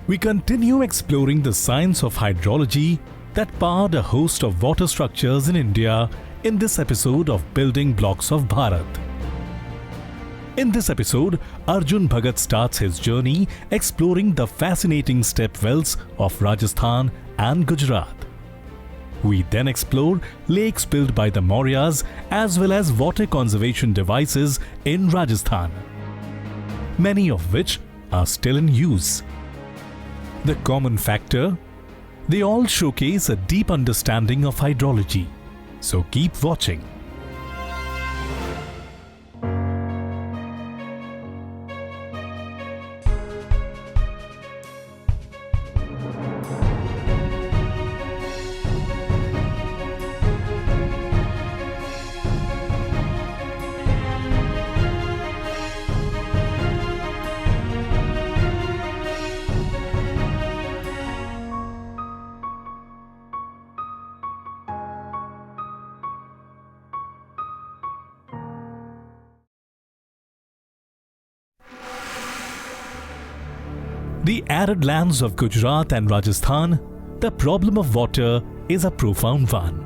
We continue exploring the science of hydrology that powered a host of water structures in India in this episode of Building Blocks of Bharat. In this episode, Arjun Bhagat starts his journey exploring the fascinating step wells of Rajasthan and Gujarat. We then explore lakes built by the Mauryas as well as water conservation devices in Rajasthan, many of which are still in use. The common factor? They all showcase a deep understanding of hydrology. So keep watching. The arid lands of Gujarat and Rajasthan, the problem of water is a profound one.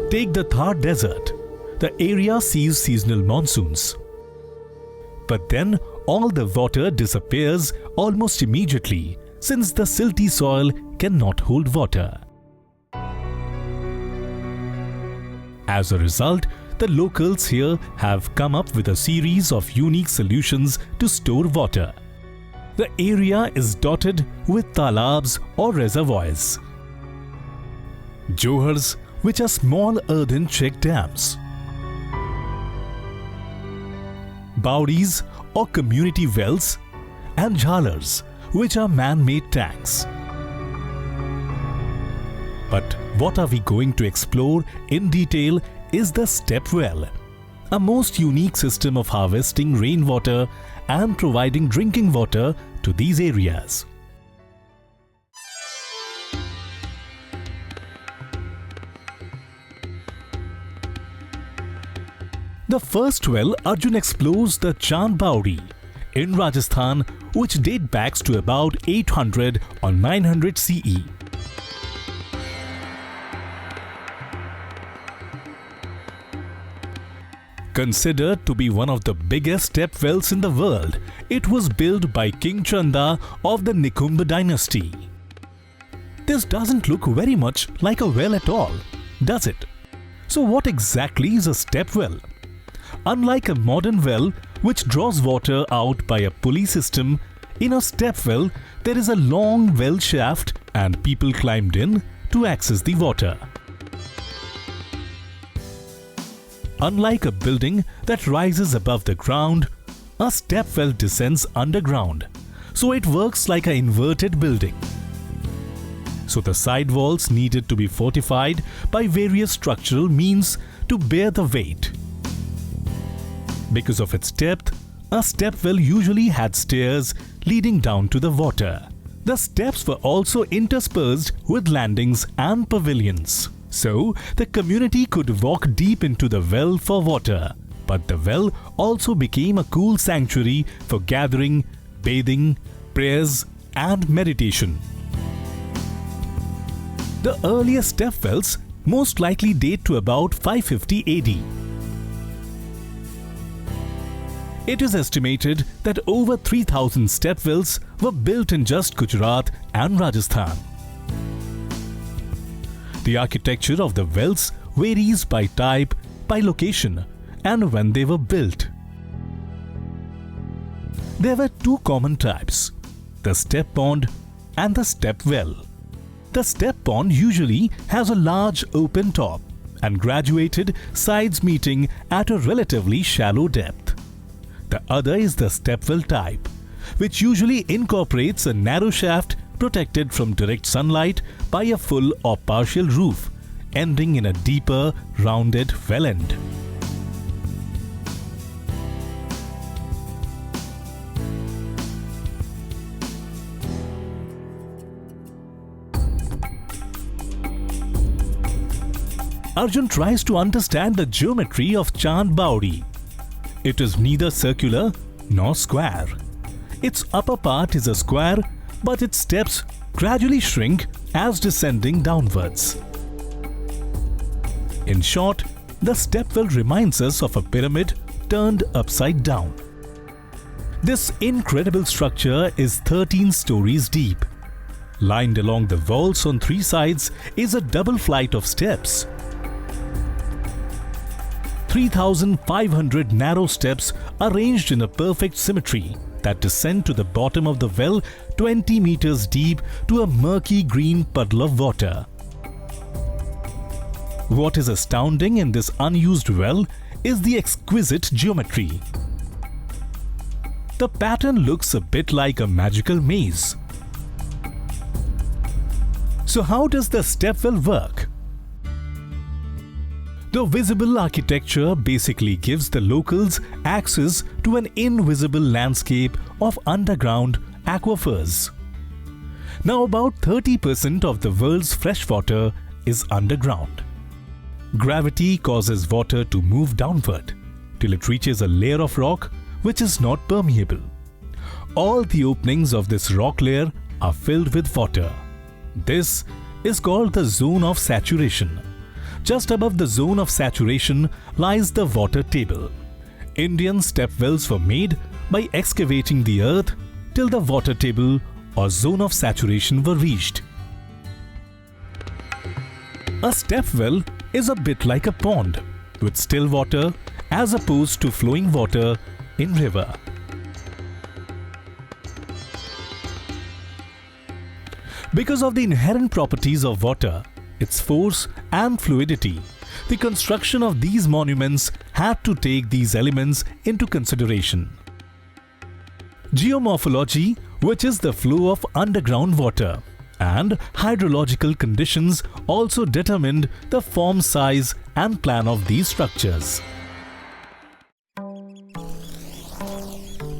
Take the Thar Desert. The area sees seasonal monsoons. But then all the water disappears almost immediately since the silty soil cannot hold water. As a result, the locals here have come up with a series of unique solutions to store water. The area is dotted with talabs or reservoirs, johars, which are small earthen check dams, bawdis or community wells, and jhalars, which are man-made tanks. But what are we going to explore in detail is the step well, a most unique system of harvesting rainwater and providing drinking water to these areas. The first well Arjun explores the Chand Bawdi in Rajasthan, which date back to about 800 or 900 CE. Considered to be one of the biggest step wells in the world, it was built by King Chanda of the Nikumb dynasty. This doesn't look very much like a well at all, does it? So what exactly is a step well? Unlike a modern well which draws water out by a pulley system, in a step well there is a long well shaft and people climbed in to access the water. Unlike a building that rises above the ground, a step well descends underground, so it works like an inverted building. So the side walls needed to be fortified by various structural means to bear the weight. Because of its depth, a step well usually had stairs leading down to the water. The steps were also interspersed with landings and pavilions. So, the community could walk deep into the well for water, but the well also became a cool sanctuary for gathering, bathing, prayers and meditation. The earliest step wells most likely date to about 550 AD. It is estimated that over 3,000 step wells were built in just Gujarat and Rajasthan. The architecture of the wells varies by type, by location, and when they were built. There were two common types, the step pond and the step well. The step pond usually has a large open top and graduated sides meeting at a relatively shallow depth. The other is the step well type, which usually incorporates a narrow shaft protected from direct sunlight by a full or partial roof, ending in a deeper, rounded well end. Arjun tries to understand the geometry of Chand Bawdi. It is neither circular nor square. Its upper part is a square, but its steps gradually shrink as descending downwards. In short, the stepwell reminds us of a pyramid turned upside down. This incredible structure is 13 stories deep. Lined along the walls on 3 sides is a double flight of steps. 3,500 narrow steps arranged in a perfect symmetry that descend to the bottom of the well 20 meters deep to a murky green puddle of water. What is astounding in this unused well is the exquisite geometry. The pattern looks a bit like a magical maze. So how does the stepwell work? The visible architecture basically gives the locals access to an invisible landscape of underground aquifers. Now about 30% of the world's fresh water is underground. Gravity causes water to move downward till it reaches a layer of rock which is not permeable. All the openings of this rock layer are filled with water. This is called the zone of saturation. Just above the zone of saturation lies the water table. Indian stepwells were made by excavating the earth till the water table or zone of saturation were reached. A stepwell is a bit like a pond with still water as opposed to flowing water in river. Because of the inherent properties of water, its force and fluidity, the construction of these monuments had to take these elements into consideration. Geomorphology, which is the flow of underground water, and hydrological conditions also determined the form, size and plan of these structures.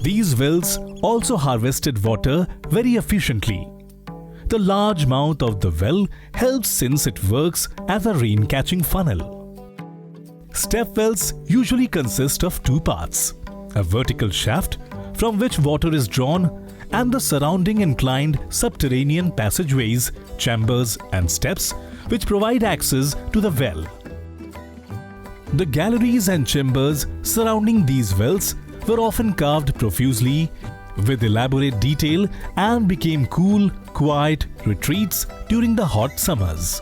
These wells also harvested water very efficiently. The large mouth of the well helps since it works as a rain-catching funnel. Stepwells usually consist of 2 parts: a vertical shaft from which water is drawn and the surrounding inclined subterranean passageways, chambers and steps which provide access to the well. The galleries and chambers surrounding these wells were often carved profusely with elaborate detail and became cool, quiet retreats during the hot summers.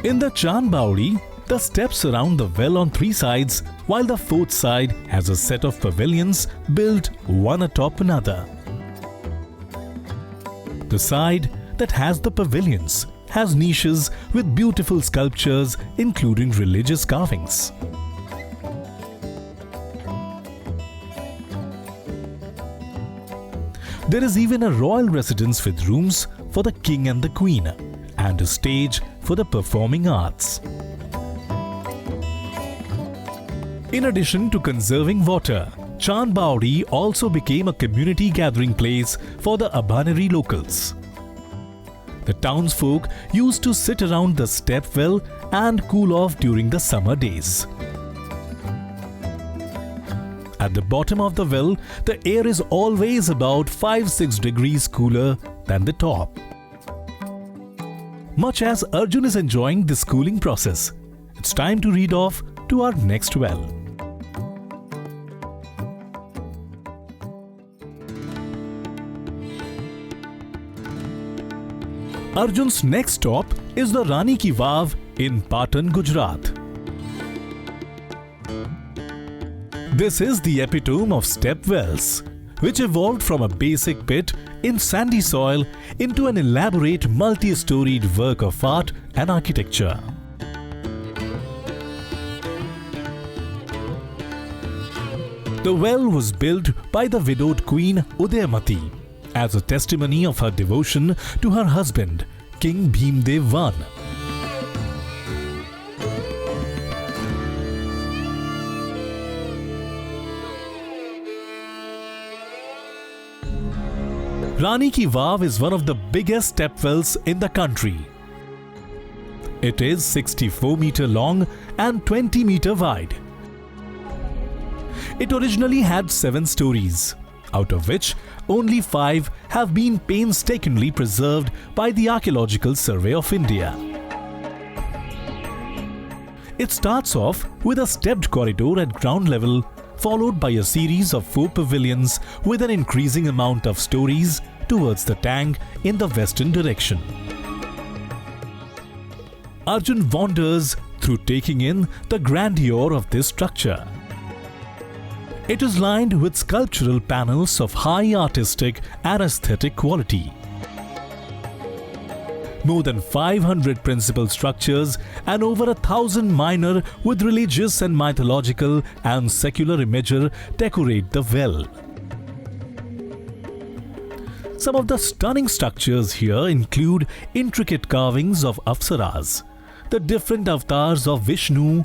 In the Chand Bauri, the steps surround the well on 3 sides, while the 4th side has a set of pavilions built one atop another. The side that has the pavilions has niches with beautiful sculptures including religious carvings. There is even a royal residence with rooms for the king and the queen and a stage for the performing arts. In addition to conserving water, Chand Bauri also became a community gathering place for the Abaneri locals. The townsfolk used to sit around the stepwell and cool off during the summer days. At the bottom of the well, the air is always about 5-6 degrees cooler than the top. Much as Arjun is enjoying this cooling process, it's time to read off to our next well. Arjun's next stop is the Rani Ki Vav in Patan, Gujarat. This is the epitome of stepwells, which evolved from a basic pit in sandy soil into an elaborate multi-storied work of art and architecture. The well was built by the widowed Queen Udayamati as a testimony of her devotion to her husband, King Bhimdev I. Rani Ki Vav is one of the biggest stepwells in the country. It is 64-meter long and 20-meter wide. It originally had 7 stories, out of which only 5 have been painstakingly preserved by the Archaeological Survey of India. It starts off with a stepped corridor at ground level, followed by a series of 4 pavilions with an increasing amount of stories towards the tank in the western direction. Arjun wanders through taking in the grandeur of this structure. It is lined with sculptural panels of high artistic and aesthetic quality. More than 500 principal structures and over 1,000 minor with religious and mythological and secular imagery decorate the well. Some of the stunning structures here include intricate carvings of Apsaras, the different avatars of Vishnu,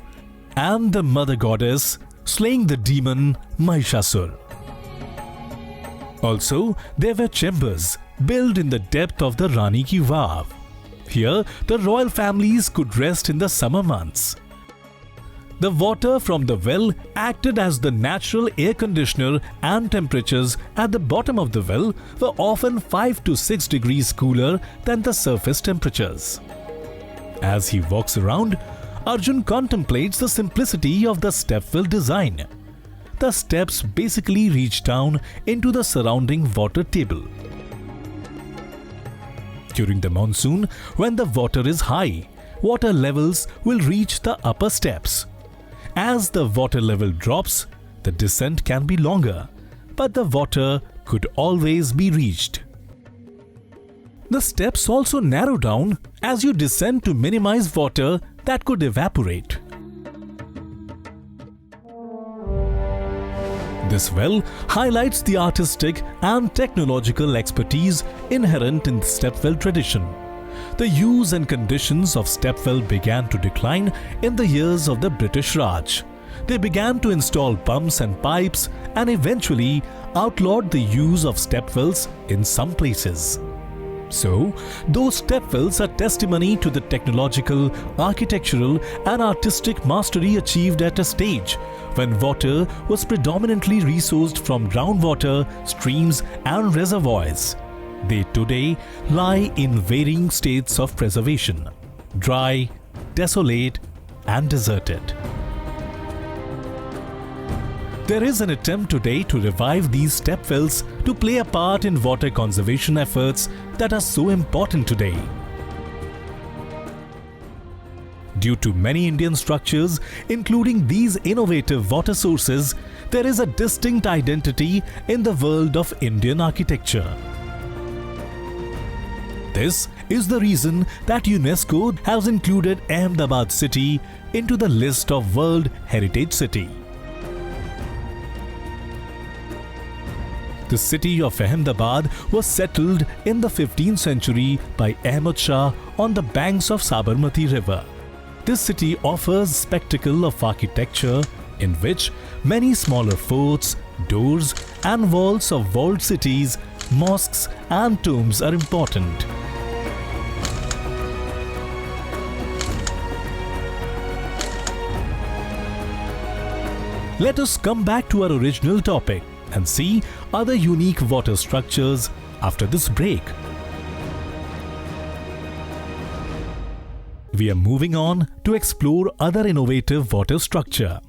and the mother goddess slaying the demon Mahishasur. Also, there were chambers built in the depth of the Rani Ki Vav. Here, the royal families could rest in the summer months. The water from the well acted as the natural air conditioner, and temperatures at the bottom of the well were often 5 to 6 degrees cooler than the surface temperatures. As he walks around, Arjun contemplates the simplicity of the stepwell design. The steps basically reach down into the surrounding water table. During the monsoon, when the water is high, water levels will reach the upper steps. As the water level drops, the descent can be longer, but the water could always be reached. The steps also narrow down as you descend to minimize water that could evaporate. This well highlights the artistic and technological expertise inherent in the stepwell tradition. The use and conditions of stepwell began to decline in the years of the British Raj. They began to install pumps and pipes and eventually outlawed the use of stepwells in some places. So, those stepwells are testimony to the technological, architectural and artistic mastery achieved at a stage when water was predominantly resourced from groundwater, streams and reservoirs. They today lie in varying states of preservation: dry, desolate and deserted. There is an attempt today to revive these stepwells to play a part in water conservation efforts that are so important today. Due to many Indian structures, including these innovative water sources, there is a distinct identity in the world of Indian architecture. This is the reason that UNESCO has included Ahmedabad city into the list of World Heritage City. The city of Ahmedabad was settled in the 15th century by Ahmad Shah on the banks of Sabarmati River. This city offers spectacle of architecture in which many smaller forts, doors and walls of walled cities, mosques and tombs are important. Let us come back to our original topic and see other unique water structures after this break. We are moving on to explore other innovative water structure.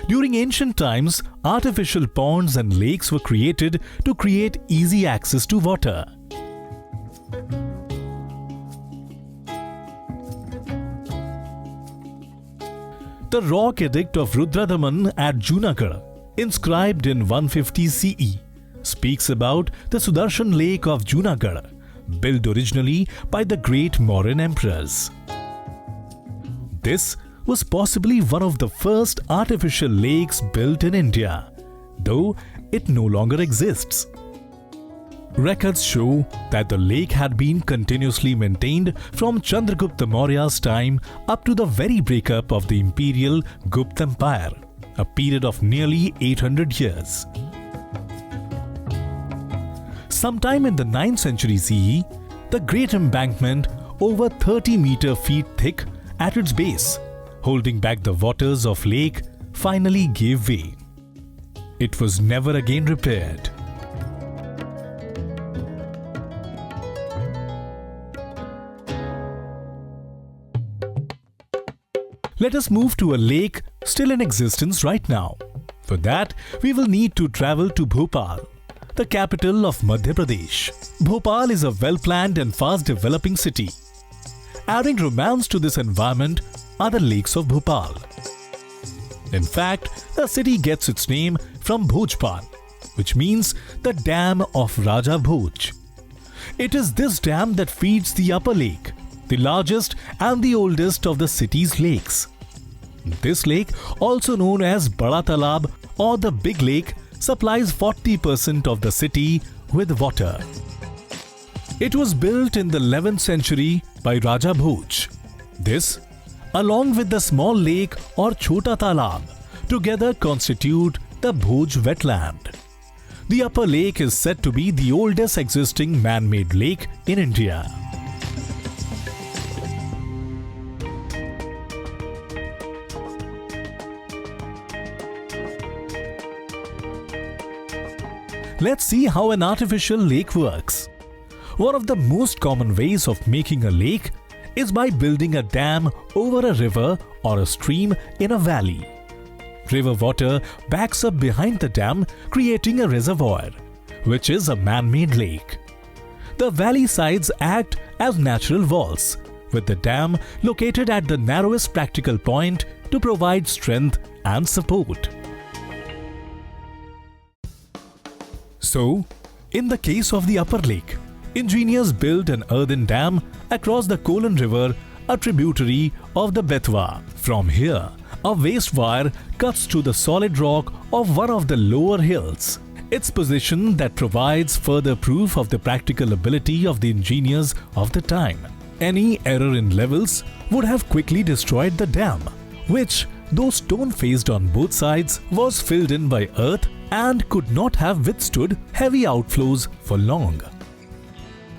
During ancient times, artificial ponds and lakes were created to create easy access to water. The rock edict of Rudradaman at Junagadh, inscribed in 150 CE, speaks about the Sudarshan Lake of Junagadh, built originally by the great Mauryan emperors. This was possibly one of the first artificial lakes built in India, though it no longer exists. Records show that the lake had been continuously maintained from Chandragupta Maurya's time up to the very breakup of the imperial Gupta Empire, a period of nearly 800 years. Sometime in the 9th century CE, the Great Embankment, over 30 feet thick at its base, holding back the waters of lake, finally gave way. It was never again repaired. Let us move to a lake still in existence right now. For that, we will need to travel to Bhopal, the capital of Madhya Pradesh. Bhopal is a well-planned and fast-developing city. Adding romance to this environment are the lakes of Bhopal. In fact, the city gets its name from Bhojpal, which means the dam of Raja Bhoj. It is this dam that feeds the upper lake, the largest and the oldest of the city's lakes. This lake, also known as Bada Talab or the Big Lake, supplies 40% of the city with water. It was built in the 11th century by Raja Bhoj. This, along with the small lake or Chota Talab, together constitute the Bhoj wetland. The upper lake is said to be the oldest existing man-made lake in India. Let's see how an artificial lake works. One of the most common ways of making a lake is by building a dam over a river or a stream in a valley. River water backs up behind the dam, creating a reservoir, which is a man-made lake. The valley sides act as natural walls, with the dam located at the narrowest practical point to provide strength and support. So, in the case of the upper lake, engineers built an earthen dam across the Kolon River, a tributary of the Betwa. From here, a waste wire cuts to the solid rock of one of the lower hills. Its position that provides further proof of the practical ability of the engineers of the time. Any error in levels would have quickly destroyed the dam, which, though stone-faced on both sides, was filled in by earth and could not have withstood heavy outflows for long.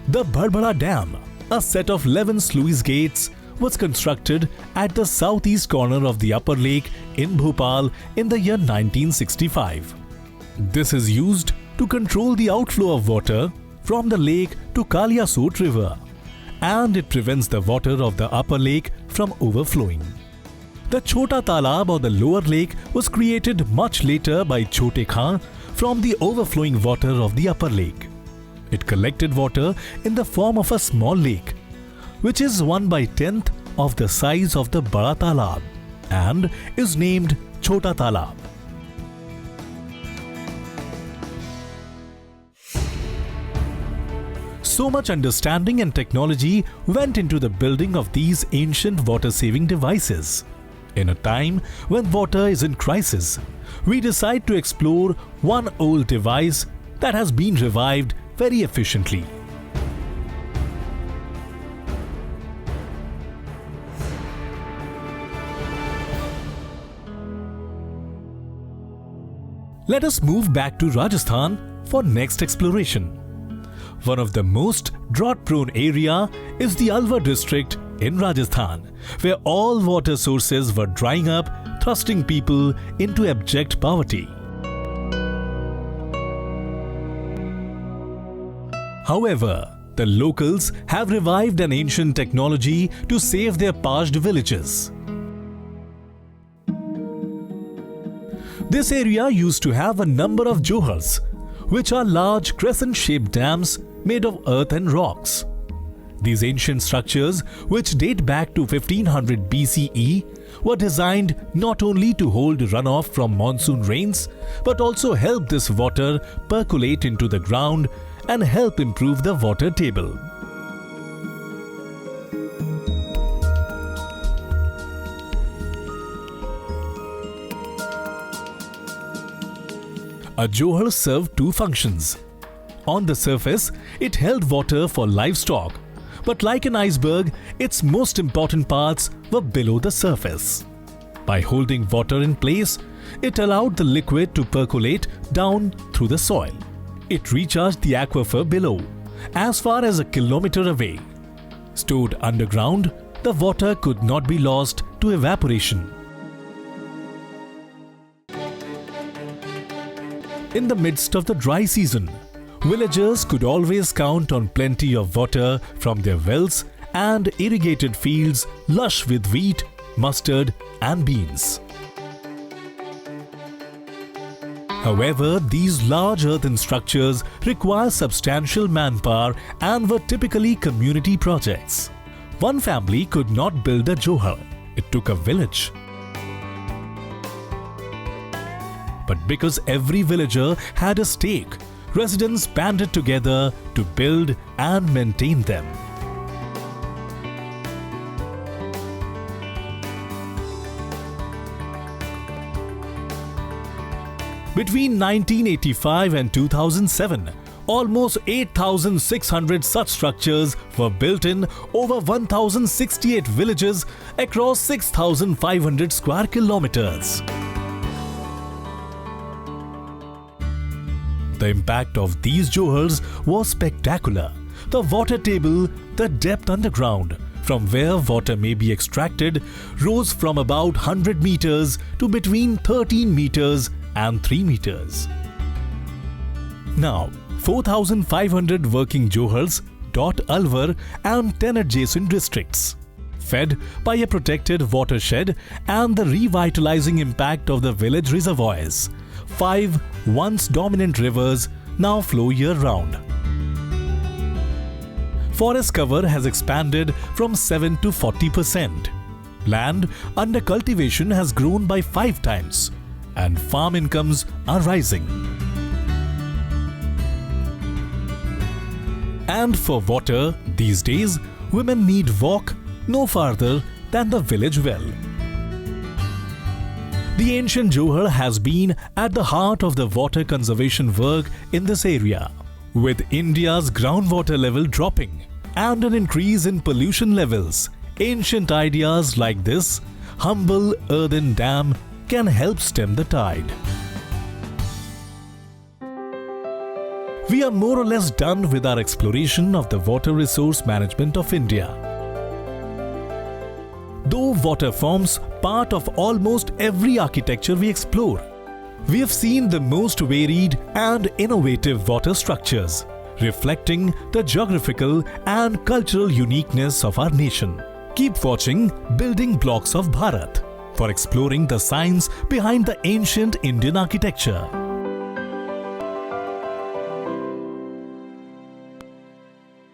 The Barbara Dam, a set of 11 sluice gates, was constructed at the southeast corner of the upper lake in Bhopal in the year 1965. This is used to control the outflow of water from the lake to Kaliasot River, and it prevents the water of the upper lake from overflowing. The Chota Talab or the lower lake was created much later by Chote Khan from the overflowing water of the upper lake. It collected water in the form of a small lake, which is 1/10th of the size of the Bada Talab and is named Chota Talab. So much understanding and technology went into the building of these ancient water-saving devices. In a time when water is in crisis, we decide to explore one old device that has been revived very efficiently. Let us move back to Rajasthan for next exploration. One of the most drought-prone area is the Alwar district in Rajasthan, where all water sources were drying up, thrusting people into abject poverty. However, the locals have revived an ancient technology to save their parched villages. This area used to have a number of johars, which are large crescent-shaped dams made of earth and rocks. These ancient structures, which date back to 1500 BCE, were designed not only to hold runoff from monsoon rains, but also help this water percolate into the ground and help improve the water table. A johar served two functions. On the surface, it held water for livestock, but like an iceberg, its most important parts were below the surface. By holding water in place, it allowed the liquid to percolate down through the soil. It recharged the aquifer below, as far as a kilometer away. Stored underground, the water could not be lost to evaporation. In the midst of the dry season, villagers could always count on plenty of water from their wells and irrigated fields lush with wheat, mustard and beans. However, these large earthen structures require substantial manpower and were typically community projects. One family could not build a johar. It took a village. But because every villager had a stake, residents banded together to build and maintain them. Between 1985 and 2007, almost 8,600 such structures were built in over 1,068 villages across 6,500 square kilometers. The impact of these johars was spectacular. The water table, the depth underground, from where water may be extracted, rose from about 100 meters to between 13 meters and 3 meters. Now, 4,500 working johars dot Alwar and 10 adjacent districts. Fed by a protected watershed and the revitalizing impact of the village reservoirs, 5 once dominant rivers now flow year-round. Forest cover has expanded from 7 to 40%. Land under cultivation has grown by 5 times, and farm incomes are rising. And for water, these days, women need walk no farther than the village well. The ancient johar has been at the heart of the water conservation work in this area. With India's groundwater level dropping and an increase in pollution levels, ancient ideas like this humble earthen dam can help stem the tide. We are more or less done with our exploration of the water resource management of India. Though water forms part of almost every architecture we explore, we have seen the most varied and innovative water structures, reflecting the geographical and cultural uniqueness of our nation. Keep watching Building Blocks of Bharat for exploring the science behind the ancient Indian architecture.